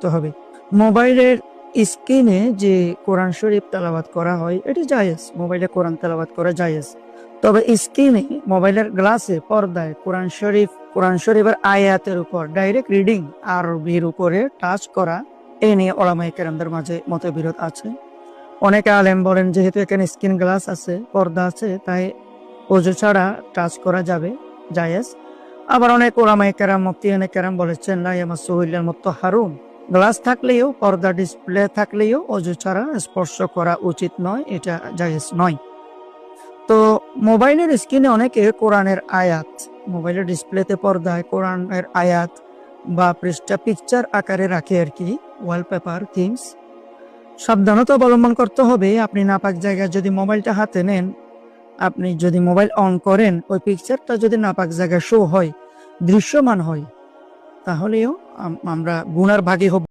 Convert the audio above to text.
করতে হবে। মোবাইলের স্ক্রিনে যে কোরআন শরীফ তেলাওয়াত করা হয় এটি জায়েজ, মোবাইলে কোরআন তেলাওয়াত করা জায়েজ। তবে স্ক্রিনে মোবাইলের গ্লাসে পর্দায় কোরআন শরীফের আয়াতের উপর ডাইরেক্ট রিডিং আরবির উপরে টাচ করা, এ নিয়ে ওলামায়ে কেরামদের মাঝে মতবিরোধ আছে। অনেকে আলেম বলেন যেহেতু এখানে স্ক্রিন গ্লাস আছে, পর্দা আছে, তাই ওযু ছাড়া টাচ করা যাবে, জায়েজ। আবার অনেক ওলামায়ে কেরাম মুফতিয়ানে কেরাম বলেছেন লা ইয়ামাসসুহু ইল্লাল মুত্তাহহারুন, গ্লাস থাকলেও পর্দা ডিসপ্লে থাকলেও ওযু ছাড়া স্পর্শ করা উচিত নয়, এটা জায়েজ নয়। তো মোবাইলের স্ক্রিনে অনেকে কোরআনের আয়াত, মোবাইলের ডিসপ্লেতে পর্দায় কোরআনের আয়াত বা পৃষ্ঠা পিকচার আকারে রাখে আর কি, ওয়ালপেপার থিমস। সাবধানতা অবলম্বন করতে হবে। আপনি নাপাক জায়গায় যদি মোবাইলটা হাতে নেন, আপনি যদি মোবাইল অন করেন, ওই পিকচারটা যদি নাপাক জায়গায় শো হয়, দৃশ্যমান হয়, তাহলেও আমরা গুনার ভাগী হব।